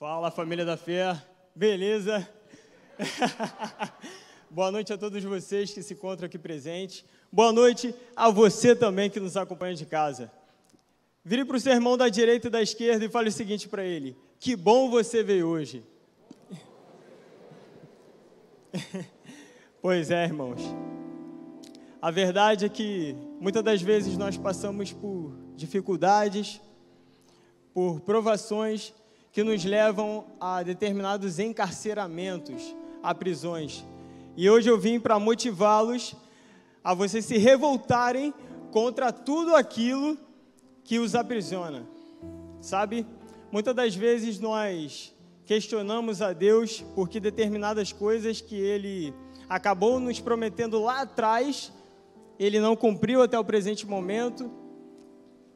Fala, família da fé, beleza? Boa noite a todos vocês que se encontram aqui presentes. Boa noite a você também que nos acompanha de casa. Vire para o seu irmão da direita e da esquerda e fale o seguinte para ele: que bom você veio hoje. Pois é, irmãos. A verdade é que muitas das vezes nós passamos por dificuldades, por provações que nos levam a determinados encarceramentos, a prisões. E hoje eu vim para motivá-los a vocês se revoltarem contra tudo aquilo que os aprisiona. Sabe, muitas das vezes nós questionamos a Deus porque determinadas coisas que Ele acabou nos prometendo lá atrás, Ele não cumpriu até o presente momento,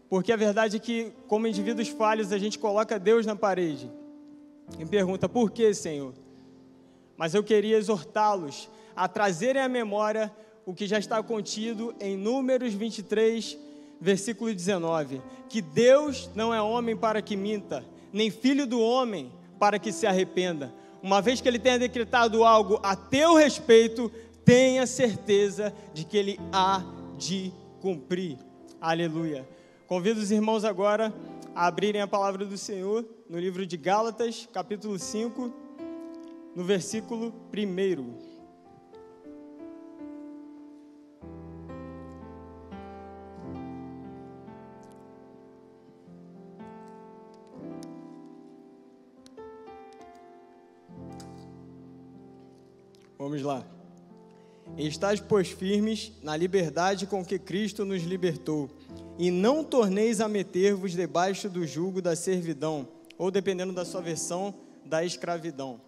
porque a verdade é que, como indivíduos falhos, a gente coloca Deus na parede e pergunta: por que, Senhor? Mas eu queria exortá-los a trazerem à memória o que já está contido em Números 23, versículo 19, que Deus não é homem para que minta, nem filho do homem para que se arrependa. Uma vez que Ele tenha decretado algo a teu respeito, tenha certeza de que Ele há de cumprir. Aleluia. Convido os irmãos agora a abrirem a palavra do Senhor no livro de Gálatas, capítulo 5, no versículo 1. Vamos lá. Estais, pois, firmes na liberdade com que Cristo nos libertou, e não torneis a meter-vos debaixo do jugo da servidão, ou, dependendo da sua versão, da escravidão.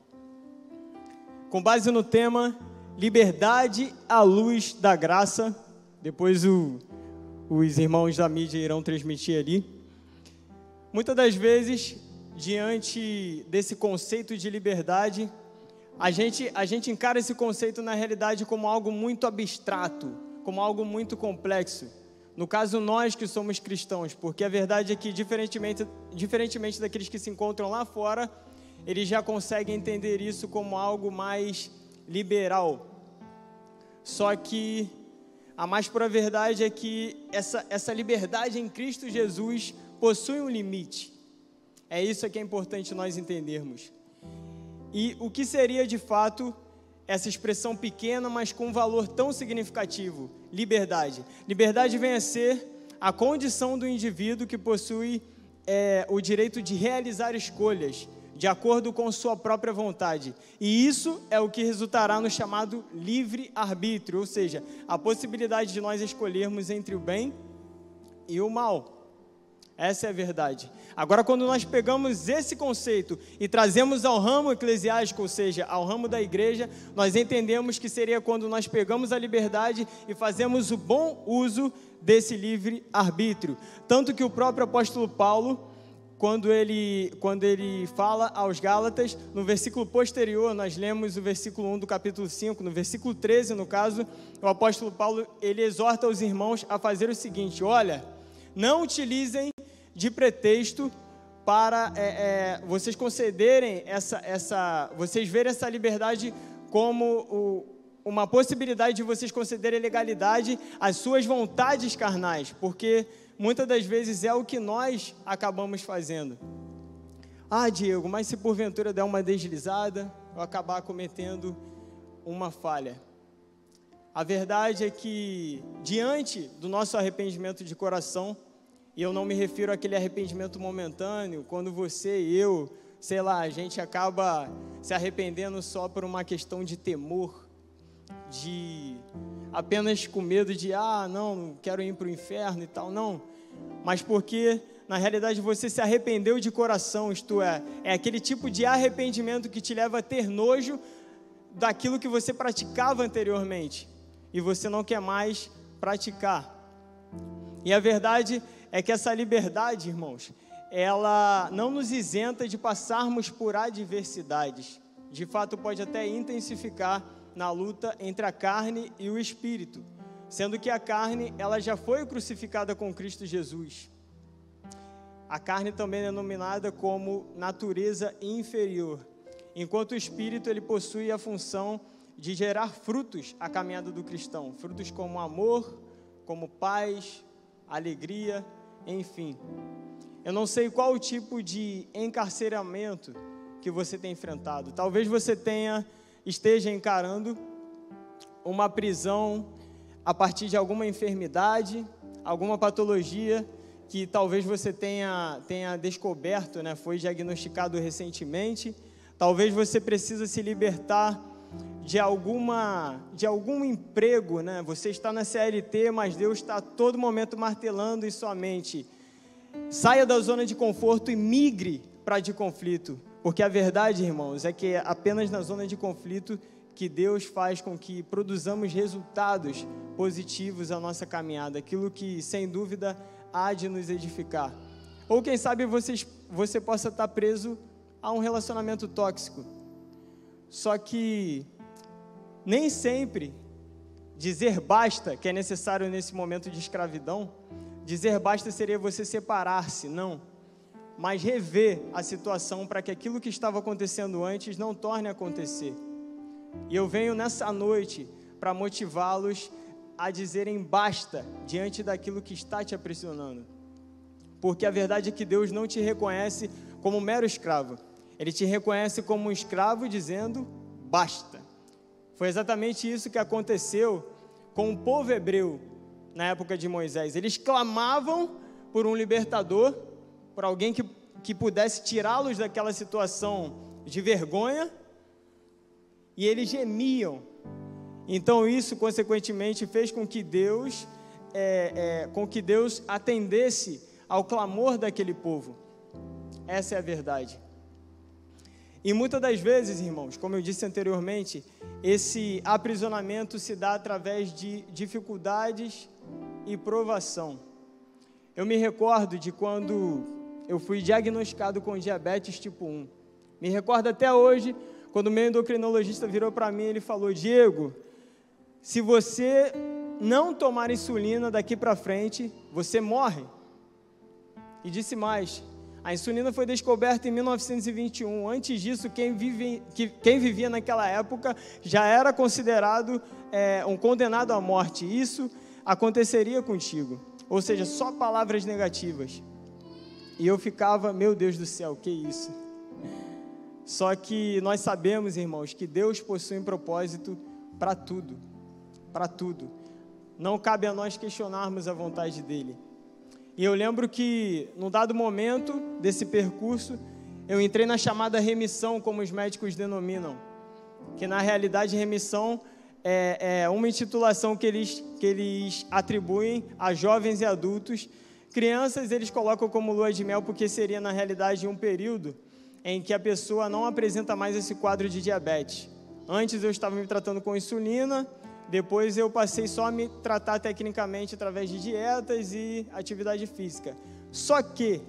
Com base no tema liberdade à luz da graça, depois os irmãos da mídia irão transmitir ali. Muitas das vezes, diante desse conceito de liberdade, a gente encara esse conceito na realidade como algo muito abstrato, como algo muito complexo. No caso, nós que somos cristãos, porque a verdade é que, diferentemente daqueles que se encontram lá fora, eles já conseguem entender isso como algo mais liberal. Só que a mais pura verdade é que essa liberdade em Cristo Jesus possui um limite. É isso que é importante nós entendermos. E o que seria de fato essa expressão pequena, mas com um valor tão significativo? Liberdade. Liberdade vem a ser a condição do indivíduo que possui o direito de realizar escolhas de acordo com sua própria vontade. E isso é o que resultará no chamado livre-arbítrio, ou seja, a possibilidade de nós escolhermos entre o bem e o mal. Essa é a verdade. Agora, quando nós pegamos esse conceito e trazemos ao ramo eclesiástico, ou seja, ao ramo da igreja, nós entendemos que seria quando nós pegamos a liberdade e fazemos o bom uso desse livre-arbítrio. Tanto que o próprio apóstolo Paulo, quando ele fala aos Gálatas, no versículo posterior, nós lemos o versículo 1 do capítulo 5, no versículo 13, no caso, o apóstolo Paulo, ele exorta os irmãos a fazer o seguinte: olha, não utilizem de pretexto para vocês concederem vocês verem essa liberdade como uma possibilidade de vocês concederem legalidade às suas vontades carnais, porque muitas das vezes é o que nós acabamos fazendo. Ah, Diego, mas se porventura der uma deslizada, eu acabar cometendo uma falha. A verdade é que, diante do nosso arrependimento de coração, e eu não me refiro àquele arrependimento momentâneo, quando você e eu, sei lá, a gente acaba se arrependendo só por uma questão de temor, de apenas com medo de, não quero ir para o inferno e tal, não. Mas porque, na realidade, você se arrependeu de coração, isto é aquele tipo de arrependimento que te leva a ter nojo daquilo que você praticava anteriormente, e você não quer mais praticar. E a verdade é que essa liberdade, irmãos, ela não nos isenta de passarmos por adversidades. De fato, pode até intensificar na luta entre a carne e o espírito, sendo que a carne, ela já foi crucificada com Cristo Jesus. A carne também é denominada como natureza inferior, enquanto o espírito ele possui a função de gerar frutos à caminhada do cristão, frutos como amor, como paz, alegria, enfim. Eu não sei qual o tipo de encarceramento que você tem enfrentado. Talvez você esteja encarando uma prisão a partir de alguma enfermidade, alguma patologia que talvez você tenha descoberto, né? Foi diagnosticado recentemente. Talvez você precisa se libertar de algum emprego, né? Você está na CLT, mas Deus está a todo momento martelando em sua mente. Saia da zona de conforto e migre para a de conflito. Porque a verdade, irmãos, é que é apenas na zona de conflito que Deus faz com que produzamos resultados positivos à nossa caminhada. Aquilo que, sem dúvida, há de nos edificar. Ou quem sabe você possa estar preso a um relacionamento tóxico. Só que nem sempre dizer basta, que é necessário nesse momento de escravidão, dizer basta seria você separar-se, não. Mas rever a situação para que aquilo que estava acontecendo antes não torne a acontecer. E eu venho nessa noite para motivá-los a dizerem basta diante daquilo que está te aprisionando. Porque a verdade é que Deus não te reconhece como um mero escravo. Ele te reconhece como um escravo dizendo basta. Foi exatamente isso que aconteceu com o povo hebreu na época de Moisés. Eles clamavam por um libertador, por alguém que pudesse tirá-los daquela situação de vergonha, e eles gemiam. Então isso, consequentemente, fez com que Deus atendesse ao clamor daquele povo. Essa é a verdade. E muitas das vezes, irmãos, como eu disse anteriormente, esse aprisionamento se dá através de dificuldades e provação. Eu me recordo de quando eu fui diagnosticado com diabetes tipo 1. Me recordo até hoje, quando o meu endocrinologista virou para mim, ele falou: Diego, se você não tomar insulina daqui para frente, você morre. E disse mais: a insulina foi descoberta em 1921. Antes disso, quem vivia naquela época já era considerado um condenado à morte. Isso aconteceria contigo. Ou seja, só palavras negativas. E eu ficava, meu Deus do céu, que isso? Só que nós sabemos, irmãos, que Deus possui um propósito para tudo. Para tudo. Não cabe a nós questionarmos a vontade dEle. E eu lembro que, num dado momento desse percurso, eu entrei na chamada remissão, como os médicos denominam. Que, na realidade, remissão é uma intitulação que eles atribuem a jovens e adultos. Crianças, eles colocam como lua de mel, porque seria, na realidade, um período em que a pessoa não apresenta mais esse quadro de diabetes. Antes, eu estava me tratando com insulina. Depois eu passei só a me tratar tecnicamente através de dietas e atividade física. Só que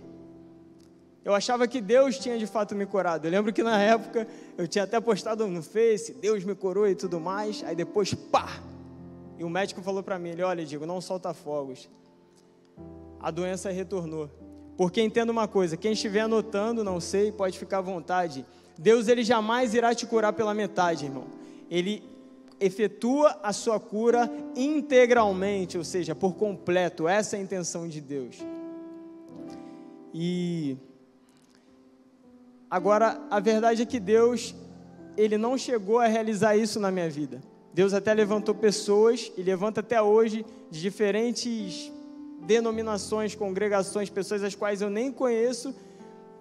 eu achava que Deus tinha de fato me curado. Eu lembro que na época eu tinha até postado no Face, Deus me curou e tudo mais. Aí depois, pá! E o médico falou para mim, olha, Diego, não solta fogos. A doença retornou. Porque entenda uma coisa, quem estiver anotando, não sei, pode ficar à vontade. Deus, ele jamais irá te curar pela metade, irmão. Ele efetua a sua cura integralmente, ou seja, por completo. Essa é a intenção de Deus. E agora, a verdade é que Deus, ele não chegou a realizar isso na minha vida. Deus até levantou pessoas, e levanta até hoje, de diferentes denominações, congregações, pessoas as quais eu nem conheço,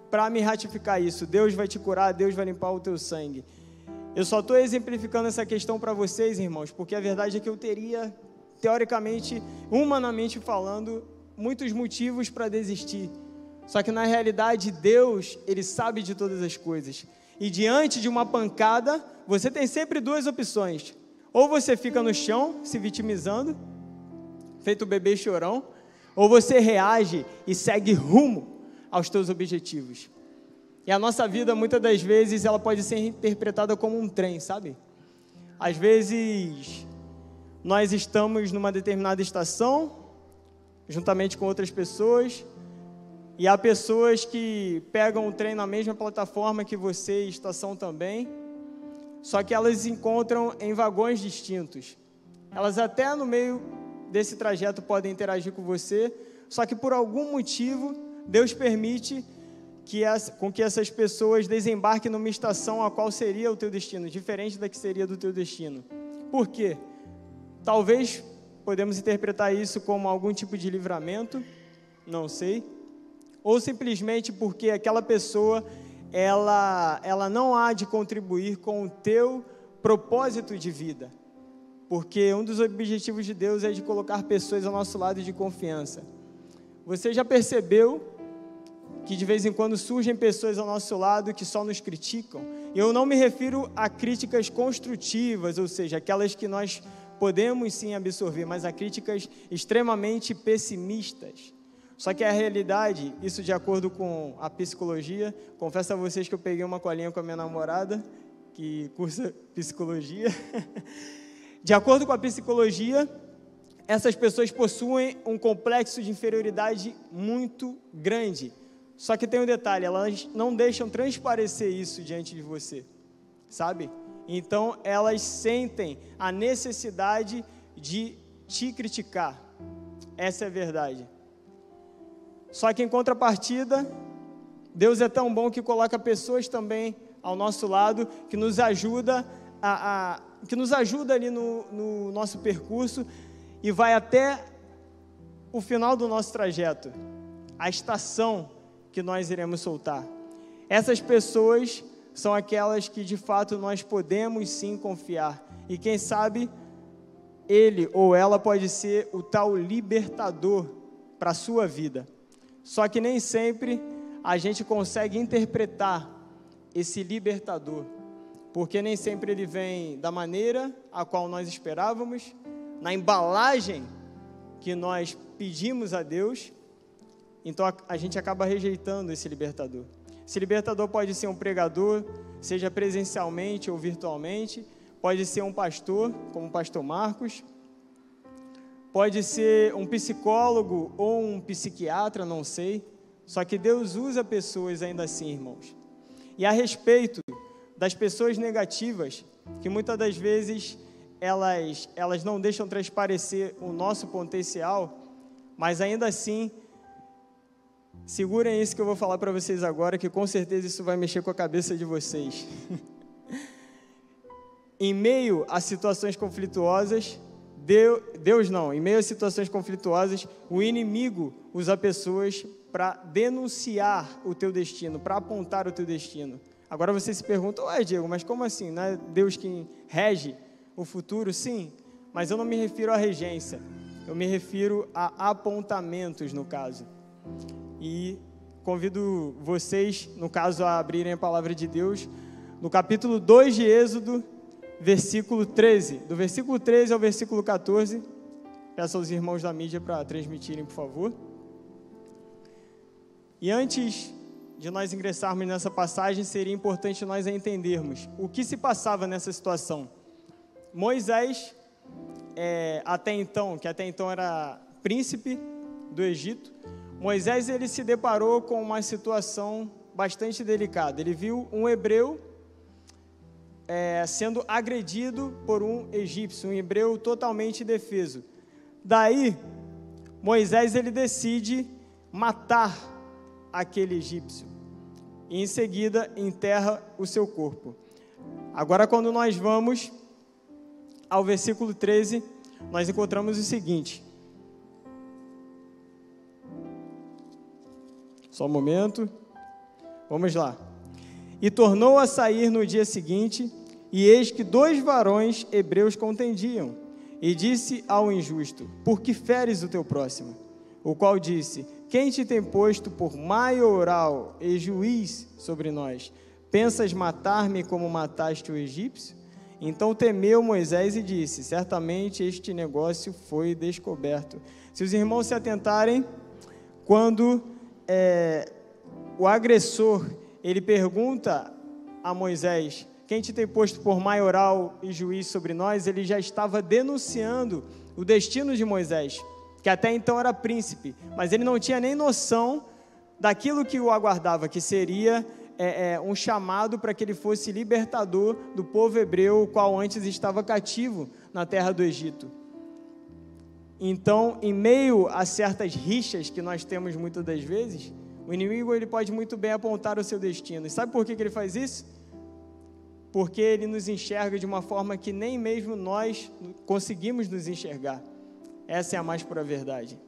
para me ratificar isso. Deus vai te curar, Deus vai limpar o teu sangue. Eu só estou exemplificando essa questão para vocês, irmãos, porque a verdade é que eu teria, teoricamente, humanamente falando, muitos motivos para desistir. Só que na realidade, Deus, ele sabe de todas as coisas. E diante de uma pancada, você tem sempre duas opções. Ou você fica no chão, se vitimizando, feito bebê chorão, ou você reage e segue rumo aos teus objetivos. E a nossa vida, muitas das vezes, ela pode ser interpretada como um trem, sabe? Às vezes, nós estamos numa determinada estação, juntamente com outras pessoas, E há pessoas que pegam o trem na mesma plataforma que você, estação também, só que elas se encontram em vagões distintos. Elas até no meio desse trajeto podem interagir com você, só que por algum motivo Deus permite com que essas pessoas desembarquem numa estação a qual seria o teu destino, diferente da que seria do teu destino. Por quê? Talvez podemos interpretar isso como algum tipo de livramento, não sei, ou simplesmente porque aquela pessoa ela não há de contribuir com o teu propósito de vida, porque um dos objetivos de Deus é de colocar pessoas ao nosso lado de confiança. Você já percebeu que de vez em quando surgem pessoas ao nosso lado que só nos criticam? E eu não me refiro a críticas construtivas, ou seja, aquelas que nós podemos sim absorver, mas a críticas extremamente pessimistas. Só que a realidade, isso de acordo com a psicologia, confesso a vocês que eu peguei uma colinha com a minha namorada, que cursa psicologia. De acordo com a psicologia, essas pessoas possuem um complexo de inferioridade muito grande. Só que tem um detalhe, elas não deixam transparecer isso diante de você, sabe? Então, elas sentem a necessidade de te criticar. Essa é a verdade. Só que em contrapartida, Deus é tão bom que coloca pessoas também ao nosso lado, que nos ajuda ali no nosso percurso e vai até o final do nosso trajeto, a estação que nós iremos soltar. Essas pessoas são aquelas que de fato nós podemos sim confiar, e quem sabe ele ou ela pode ser o tal libertador para a sua vida. Só que nem sempre a gente consegue interpretar esse libertador, porque nem sempre ele vem da maneira a qual nós esperávamos, na embalagem que nós pedimos a Deus. Então a gente acaba rejeitando esse libertador. Esse libertador pode ser um pregador, seja presencialmente ou virtualmente, pode ser um pastor, como o pastor Marcos, pode ser um psicólogo ou um psiquiatra, não sei. Só que Deus usa pessoas ainda assim, irmãos. E a respeito das pessoas negativas, que muitas das vezes elas não deixam transparecer o nosso potencial, mas ainda assim, segurem isso que eu vou falar para vocês agora, que com certeza isso vai mexer com a cabeça de vocês. Em meio a situações conflituosas, em meio a situações conflituosas, o inimigo usa pessoas para denunciar o teu destino, para apontar o teu destino. Agora você se pergunta, ué, Diego, mas como assim? Não é Deus quem rege o futuro? Sim, mas eu não me refiro à regência, eu me refiro a apontamentos, no caso. E convido vocês, no caso, a abrirem a palavra de Deus, no capítulo 2 de Êxodo, versículo 13, do versículo 13 ao versículo 14, peço aos irmãos da mídia para transmitirem, por favor. E antes de nós ingressarmos nessa passagem, seria importante nós entendermos o que se passava nessa situação. Moisés, até então era príncipe do Egito, Moisés ele se deparou com uma situação bastante delicada. Ele viu um hebreu sendo agredido por um egípcio, um hebreu totalmente indefeso. Daí, Moisés ele decide matar aquele egípcio e em seguida enterra o seu corpo. Agora, quando nós vamos ao versículo 13, nós encontramos o seguinte. Só um momento. Vamos lá. E tornou a sair no dia seguinte, e eis que 2 varões hebreus contendiam. E disse ao injusto: por que feres o teu próximo? O qual disse: quem te tem posto por maioral e juiz sobre nós? Pensas matar-me como mataste o egípcio? Então temeu Moisés e disse: certamente este negócio foi descoberto. Se os irmãos se atentarem, quando o agressor ele pergunta a Moisés: quem te tem posto por maioral e juiz sobre nós? Ele já estava denunciando o destino de Moisés, que até então era príncipe, mas ele não tinha nem noção daquilo que o aguardava, que seria um chamado para que ele fosse libertador do povo hebreu, o qual antes estava cativo na terra do Egito. Então, em meio a certas rixas que nós temos muitas das vezes, o inimigo ele pode muito bem apontar o seu destino. E sabe por que ele faz isso? Porque ele nos enxerga de uma forma que nem mesmo nós conseguimos nos enxergar. Essa é a mais pura verdade.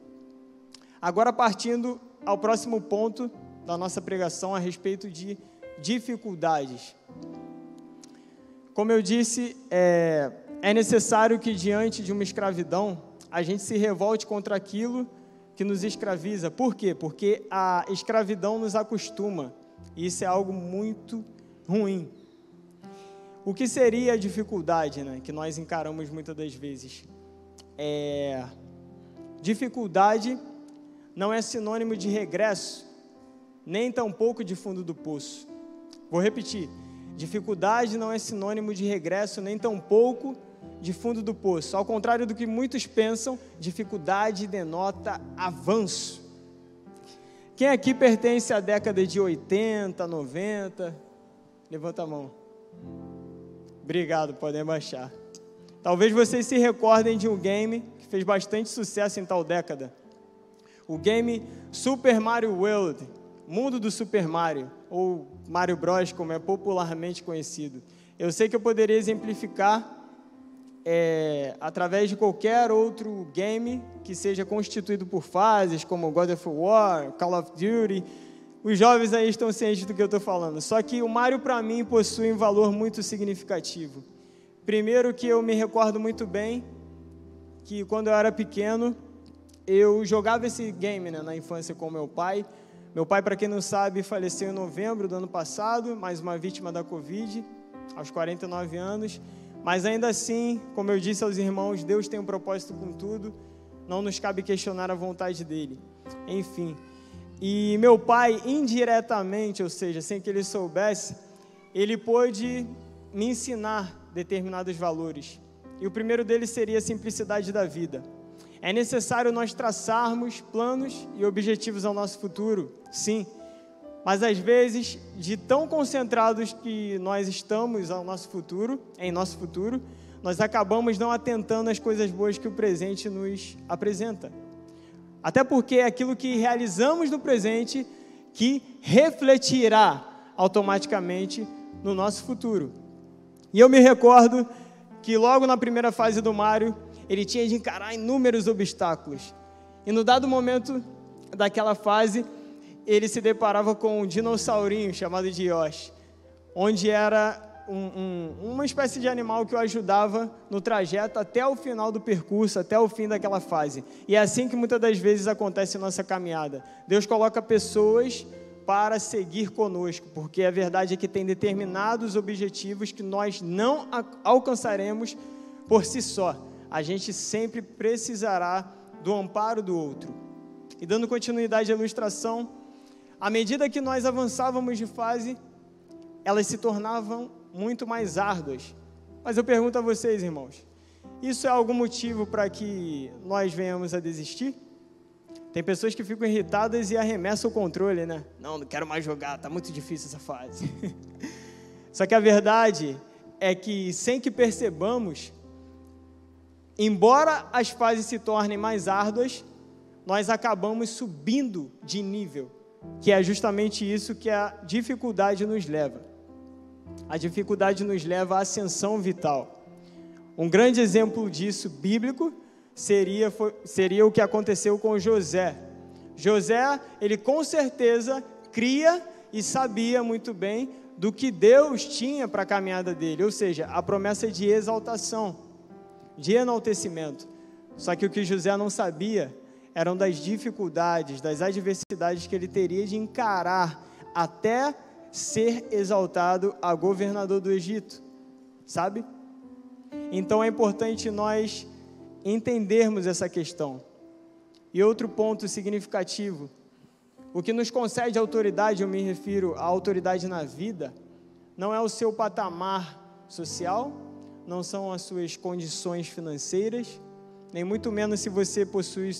Agora, partindo ao próximo ponto da nossa pregação a respeito de dificuldades. Como eu disse, é necessário que diante de uma escravidão, a gente se revolte contra aquilo que nos escraviza. Por quê? Porque a escravidão nos acostuma. E isso é algo muito ruim. O que seria a dificuldade, né, que nós encaramos muitas das vezes? Dificuldade não é sinônimo de regresso, nem tampouco de fundo do poço. Vou repetir. Dificuldade não é sinônimo de regresso, nem tampouco de fundo do poço. Ao contrário do que muitos pensam, dificuldade denota avanço. Quem aqui pertence à década de 80, 90? Levanta a mão. Obrigado, podem baixar. Talvez vocês se recordem de um game que fez bastante sucesso em tal década. O game Super Mario World, Mundo do Super Mario, ou Mario Bros, como é popularmente conhecido. Eu sei que eu poderia exemplificar através de qualquer outro game que seja constituído por fases, como God of War, Call of Duty. Os jovens aí estão cientes do que eu estou falando. Só que o Mario, para mim, possui um valor muito significativo. Primeiro que eu me recordo muito bem que quando eu era pequeno, eu jogava esse game, né, na infância com meu pai. Meu pai, para quem não sabe, faleceu em novembro do ano passado, mais uma vítima da Covid, aos 49 anos. Mas ainda assim, como eu disse aos irmãos, Deus tem um propósito com tudo, não nos cabe questionar a vontade dele. Enfim, e meu pai, indiretamente, ou seja, sem que ele soubesse, ele pôde me ensinar determinados valores. E o primeiro deles seria a simplicidade da vida. É necessário nós traçarmos planos e objetivos ao nosso futuro, sim. Mas às vezes, de tão concentrados que nós estamos em nosso futuro, nós acabamos não atentando às coisas boas que o presente nos apresenta. Até porque é aquilo que realizamos no presente que refletirá automaticamente no nosso futuro. E eu me recordo que logo na primeira fase do Mario, ele tinha de encarar inúmeros obstáculos. E no dado momento daquela fase, ele se deparava com um dinossaurinho chamado de Yoshi, onde era uma espécie de animal que o ajudava no trajeto até o final do percurso, até o fim daquela fase. E é assim que muitas das vezes acontece em nossa caminhada. Deus coloca pessoas para seguir conosco, porque a verdade é que tem determinados objetivos que nós não alcançaremos por si só. A gente sempre precisará do amparo do outro. E dando continuidade à ilustração, à medida que nós avançávamos de fase, elas se tornavam muito mais árduas. Mas eu pergunto a vocês, irmãos, isso é algum motivo para que nós venhamos a desistir? Tem pessoas que ficam irritadas e arremessam o controle, né? Não quero mais jogar, está muito difícil essa fase. Só que a verdade é que, sem que percebamos, embora as fases se tornem mais árduas, nós acabamos subindo de nível, que é justamente isso que a dificuldade nos leva. A dificuldade nos leva à ascensão vital. Um grande exemplo disso, bíblico, seria o que aconteceu com José. José, ele com certeza cria e sabia muito bem do que Deus tinha para a caminhada dele, ou seja, a promessa de exaltação, de enaltecimento. Só que o que José não sabia eram das dificuldades, das adversidades que ele teria de encarar até ser exaltado a governador do Egito, sabe? Então é importante nós entendermos essa questão. E outro ponto significativo, o que nos concede autoridade, eu me refiro à autoridade na vida, não é o seu patamar social, não são as suas condições financeiras, nem muito menos se você possui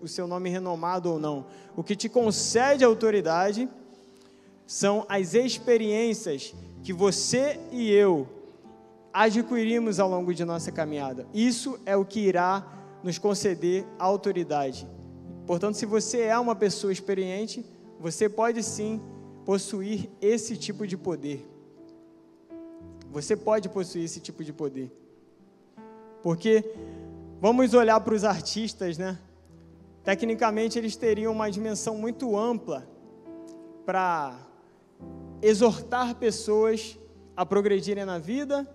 o seu nome renomado ou não. O que te concede autoridade são as experiências que você e eu adquirimos ao longo de nossa caminhada. Isso é o que irá nos conceder autoridade. Portanto, se você é uma pessoa experiente, você pode sim possuir esse tipo de poder. Você pode possuir esse tipo de poder. Porque vamos olhar para os artistas, né? Tecnicamente, eles teriam uma dimensão muito ampla para exortar pessoas a progredirem na vida,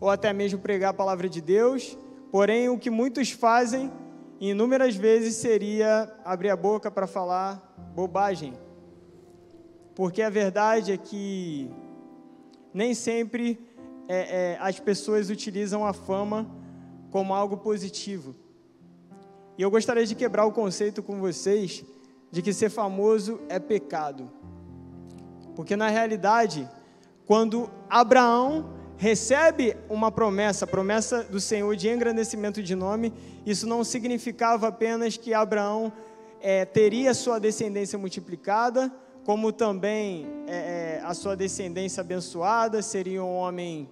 ou até mesmo pregar a palavra de Deus. Porém, o que muitos fazem, inúmeras vezes, seria abrir a boca para falar bobagem. Porque a verdade é que nem sempre as pessoas utilizam a fama como algo positivo. E eu gostaria de quebrar o conceito com vocês de que ser famoso é pecado. Porque na realidade, quando Abraão recebe uma promessa, a promessa do Senhor de engrandecimento de nome, isso não significava apenas que Abraão teria sua descendência multiplicada, como também a sua descendência abençoada, seria um homem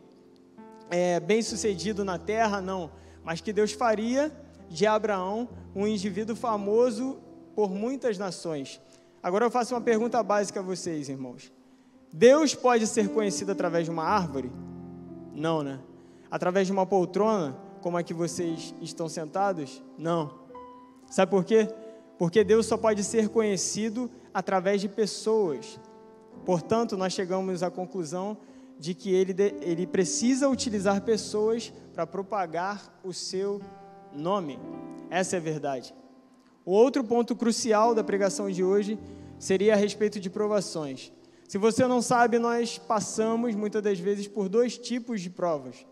bem-sucedido na terra, não, mas que Deus faria de Abraão um indivíduo famoso por muitas nações. Agora eu faço uma pergunta básica a vocês, irmãos. Deus pode ser conhecido através de uma árvore? Não, né? Através de uma poltrona, como a que vocês estão sentados? Não. Sabe por quê? Porque Deus só pode ser conhecido através de pessoas. Portanto, nós chegamos à conclusão de que ele precisa utilizar pessoas para propagar o seu nome. Essa é a verdade. O outro ponto crucial da pregação de hoje seria a respeito de provações. Se você não sabe, nós passamos muitas das vezes por dois tipos de provas.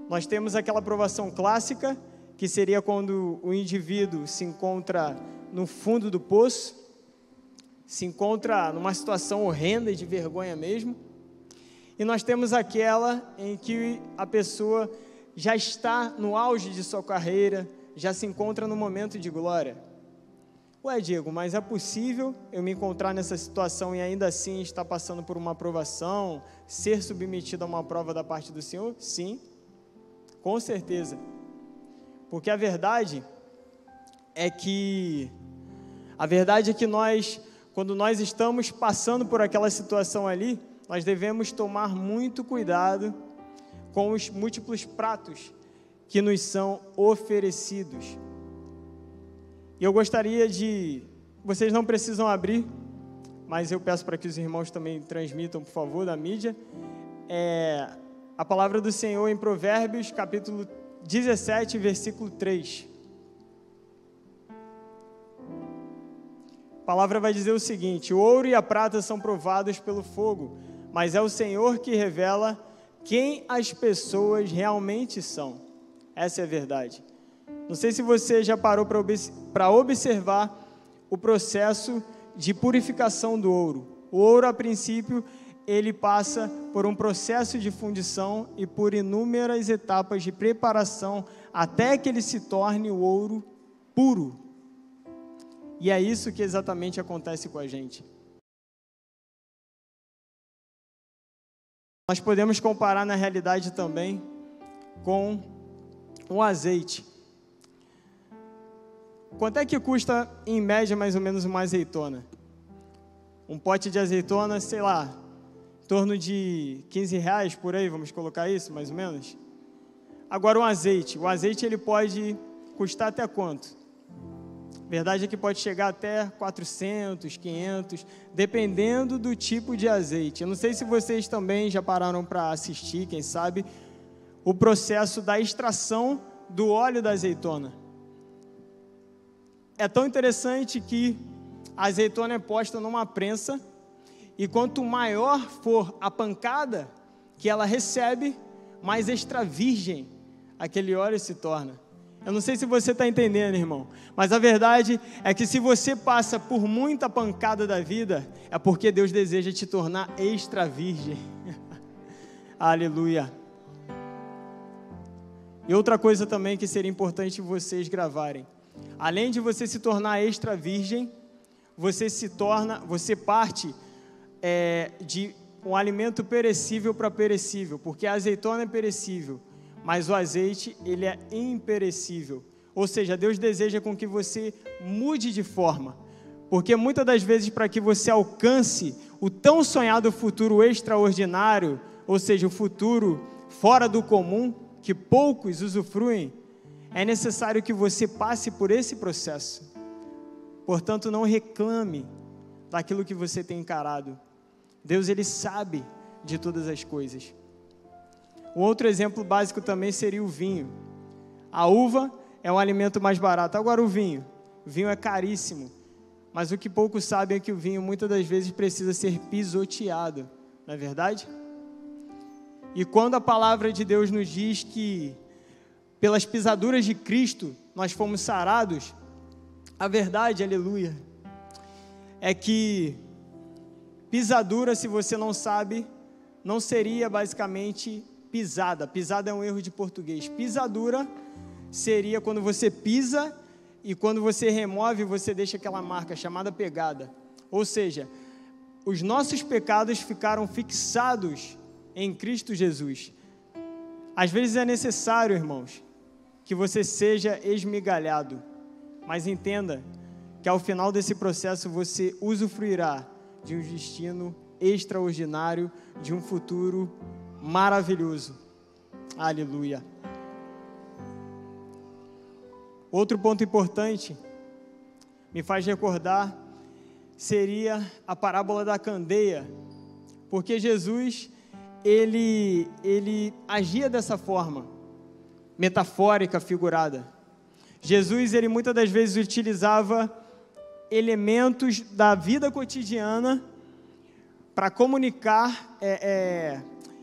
Nós temos aquela provação clássica, que seria quando o indivíduo se encontra no fundo do poço, se encontra numa situação horrenda e de vergonha mesmo. E nós temos aquela em que a pessoa já está no auge de sua carreira, já se encontra no momento de glória. Ué, Diego, mas é possível eu me encontrar nessa situação e ainda assim estar passando por uma provação, ser submetido a uma prova da parte do Senhor? Sim, com certeza. Porque a verdade é que nós, quando nós estamos passando por aquela situação ali, nós devemos tomar muito cuidado com os múltiplos pratos que nos são oferecidos. E eu gostaria vocês não precisam abrir, mas eu peço para que os irmãos também transmitam, por favor, da mídia, a palavra do Senhor em Provérbios, capítulo 17, versículo 3. A palavra vai dizer o seguinte: o ouro e a prata são provados pelo fogo, mas é o Senhor que revela quem as pessoas realmente são. Essa é a verdade. Não sei se você já parou para observar o processo de purificação do ouro. O ouro, a princípio, ele passa por um processo de fundição e por inúmeras etapas de preparação até que ele se torne o ouro puro. E é isso que exatamente acontece com a gente. Nós podemos comparar na realidade também com o azeite. Quanto é que custa, em média, mais ou menos uma azeitona? Um pote de azeitona, sei lá, em torno de R$15 por aí, vamos colocar isso, mais ou menos? Agora, o azeite ele pode custar até quanto? Verdade é que pode chegar até 400, 500, dependendo do tipo de azeite. Eu não sei se vocês também já pararam para assistir, quem sabe, o processo da extração do óleo da azeitona. É tão interessante que a azeitona é posta numa prensa e quanto maior for a pancada que ela recebe, mais extra virgem aquele óleo se torna. Eu não sei se você está entendendo, irmão, mas a verdade é que se você passa por muita pancada da vida, é porque Deus deseja te tornar extra virgem. Aleluia. E outra coisa também que seria importante vocês gravarem. Além de você se tornar extra virgem, você parte de um alimento perecível para perecível, porque a azeitona é perecível, mas o azeite, ele é imperecível. Ou seja, Deus deseja com que você mude de forma, porque muitas das vezes para que você alcance o tão sonhado futuro extraordinário, ou seja, o futuro fora do comum, que poucos usufruem, é necessário que você passe por esse processo. Portanto, não reclame daquilo que você tem encarado. Deus, Ele sabe de todas as coisas. Um outro exemplo básico também seria o vinho. A uva é um alimento mais barato. Agora o vinho é caríssimo. Mas o que poucos sabem é que o vinho muitas das vezes precisa ser pisoteado. Não é verdade? E quando a palavra de Deus nos diz que pelas pisaduras de Cristo nós fomos sarados, a verdade, aleluia, é que pisadura, se você não sabe, não seria basicamente pisada. Pisada é um erro de português. Pisadura seria quando você pisa e quando você remove, você deixa aquela marca chamada pegada. Ou seja, os nossos pecados ficaram fixados em Cristo Jesus. Às vezes é necessário, irmãos, que você seja esmigalhado, mas entenda que ao final desse processo você usufruirá de um destino extraordinário, de um futuro maravilhoso. Aleluia. Outro ponto importante, me faz recordar, seria a parábola da candeia, porque Jesus, ele agia dessa forma, metafórica, figurada. Jesus, ele muitas das vezes utilizava elementos da vida cotidiana para comunicar,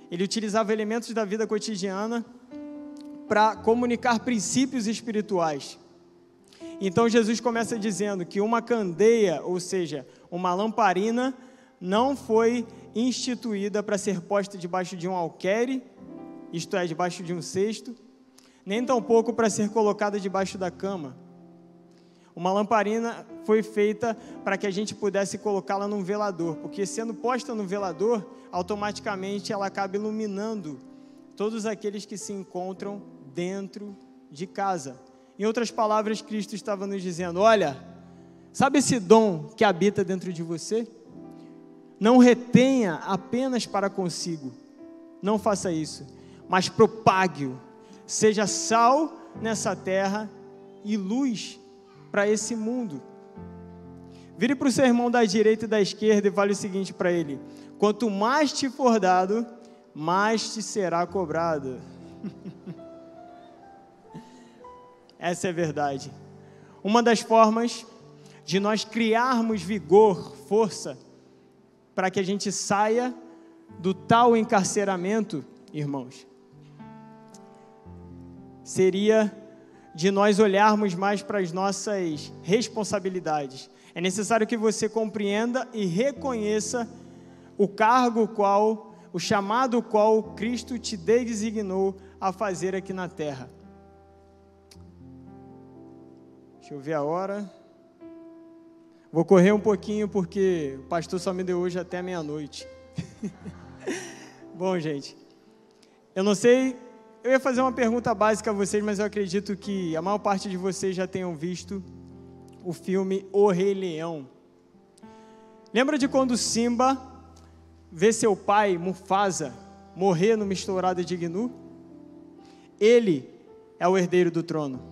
ele utilizava elementos da vida cotidiana para comunicar princípios espirituais. Então Jesus começa dizendo que uma candeia, ou seja, uma lamparina, não foi instituída para ser posta debaixo de um alqueire, isto é, debaixo de um cesto, nem tampouco para ser colocada debaixo da cama. Uma lamparina foi feita para que a gente pudesse colocá-la num velador, porque sendo posta no velador, automaticamente ela acaba iluminando todos aqueles que se encontram dentro de casa. Em outras palavras, Cristo estava nos dizendo: olha, sabe esse dom que habita dentro de você? Não retenha apenas para consigo, não faça isso, mas propague-o, seja sal nessa terra e luz para esse mundo. Vire para o seu irmão da direita e da esquerda e fale o seguinte para ele: quanto mais te for dado, mais te será cobrado. Essa é a verdade. Uma das formas de nós criarmos vigor, força, para que a gente saia do tal encarceramento, irmãos, seria de nós olharmos mais para as nossas responsabilidades. É necessário que você compreenda e reconheça o cargo qual, o chamado qual Cristo te designou a fazer aqui na terra. Deixa eu ver a hora. Vou correr um pouquinho porque o pastor só me deu hoje até meia-noite. Bom, gente, eu não sei, eu ia fazer uma pergunta básica a vocês, mas eu acredito que a maior parte de vocês já tenham visto o filme O Rei Leão. Lembra de quando Simba vê seu pai, Mufasa, morrer numa estourada de gnu? Ele é o herdeiro do trono.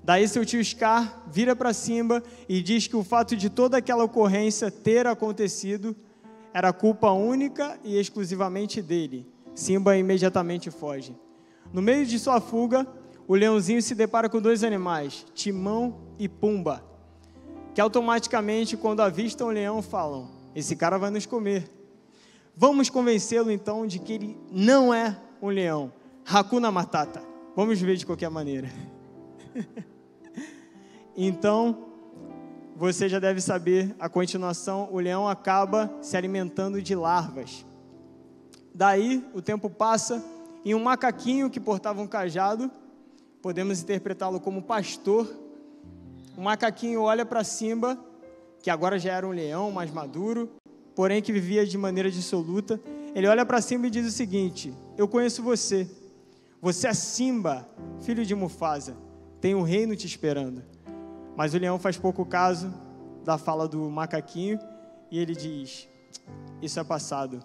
Daí seu tio Scar vira para Simba e diz que o fato de toda aquela ocorrência ter acontecido era culpa única e exclusivamente dele. Simba imediatamente foge. No meio de sua fuga, o leãozinho se depara com dois animais, Timão e Pumba, que automaticamente, quando avistam o leão, falam: esse cara vai nos comer. Vamos convencê-lo então de que ele não é um leão. Hakuna Matata. Vamos ver de qualquer maneira. Então, você já deve saber a continuação. O leão acaba se alimentando de larvas. Daí, o tempo passa e um macaquinho que portava um cajado, podemos interpretá-lo como pastor. O macaquinho olha para Simba, que agora já era um leão mais maduro, porém que vivia de maneira dissoluta. Ele olha para Simba e diz o seguinte: eu conheço você, você é Simba, filho de Mufasa, tem um reino te esperando. Mas o leão faz pouco caso da fala do macaquinho e ele diz: isso é passado.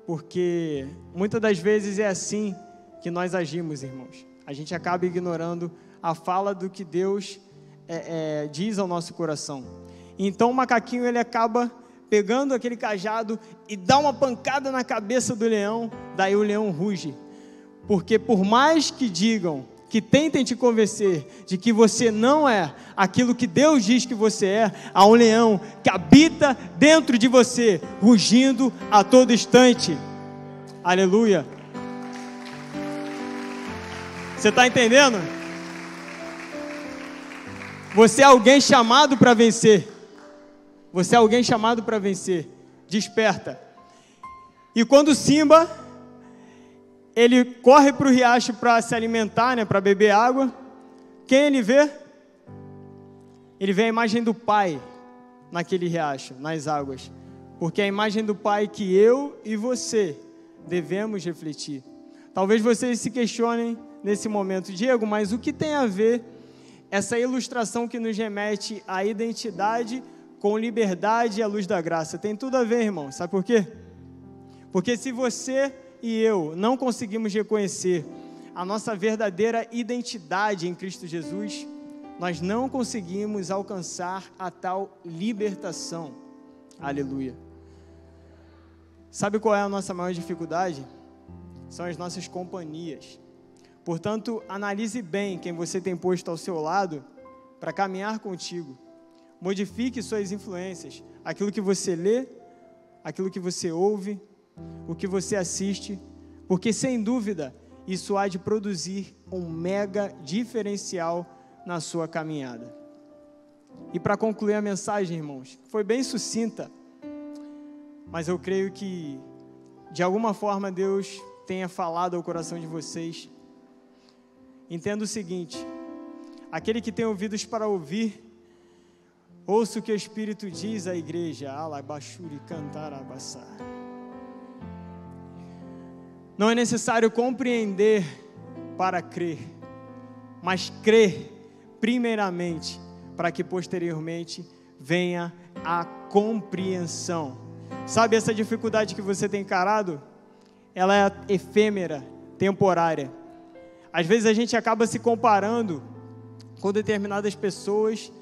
Porque muitas das vezes é assim que nós agimos, irmãos. A gente acaba ignorando a fala do que Deus diz ao nosso coração. Então o macaquinho, ele acaba pegando aquele cajado e dá uma pancada na cabeça do leão. Daí o leão ruge. Porque por mais que digam, que tentem te convencer de que você não é aquilo que Deus diz que você é, há um leão que habita dentro de você, rugindo a todo instante. Aleluia. Você está entendendo? Você é alguém chamado para vencer. Você é alguém chamado para vencer. Desperta. E quando Simba, ele corre para o riacho para se alimentar, para beber água, quem ele vê? Ele vê a imagem do Pai naquele riacho, nas águas. Porque é a imagem do Pai que eu e você devemos refletir. Talvez vocês se questionem nesse momento: Diego, mas o que tem a ver essa ilustração que nos remete à identidade com liberdade e à luz da graça? Tem tudo a ver, irmão. Sabe por quê? Porque se você e eu não conseguimos reconhecer a nossa verdadeira identidade em Cristo Jesus, nós não conseguimos alcançar a tal libertação. Aleluia. Sabe qual é a nossa maior dificuldade? São as nossas companhias. Portanto, analise bem quem você tem posto ao seu lado para caminhar contigo. Modifique suas influências, aquilo que você lê, aquilo que você ouve, o que você assiste, porque sem dúvida isso há de produzir um mega diferencial na sua caminhada. E para concluir a mensagem, irmãos, foi bem sucinta, mas eu creio que de alguma forma Deus tenha falado ao coração de vocês. Entenda o seguinte: aquele que tem ouvidos para ouvir, ouça o que o Espírito diz à igreja. Alabaxuri cantar abassar. Não é necessário compreender para crer, mas crer primeiramente, para que posteriormente venha a compreensão. Sabe essa dificuldade que você tem encarado? Ela é efêmera, temporária. Às vezes a gente acaba se comparando com determinadas pessoas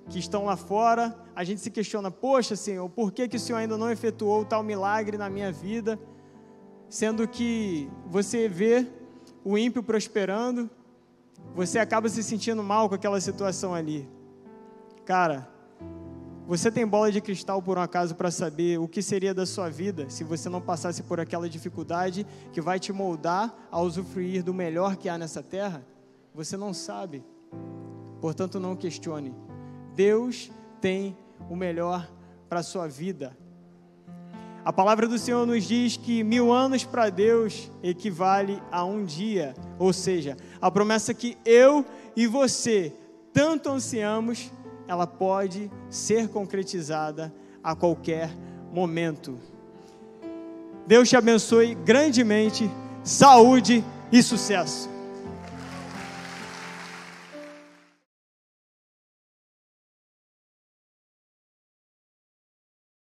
que estão lá fora. A gente se questiona: poxa, Senhor, por que o Senhor ainda não efetuou tal milagre na minha vida? Sendo que você vê o ímpio prosperando, você acaba se sentindo mal com aquela situação ali. Cara, você tem bola de cristal por um acaso para saber o que seria da sua vida se você não passasse por aquela dificuldade que vai te moldar a usufruir do melhor que há nessa terra? Você não sabe. Portanto, não questione. Deus tem o melhor para a sua vida. A palavra do Senhor nos diz que 1000 anos para Deus equivale a um dia. Ou seja, a promessa que eu e você tanto ansiamos, ela pode ser concretizada a qualquer momento. Deus te abençoe grandemente, saúde e sucesso.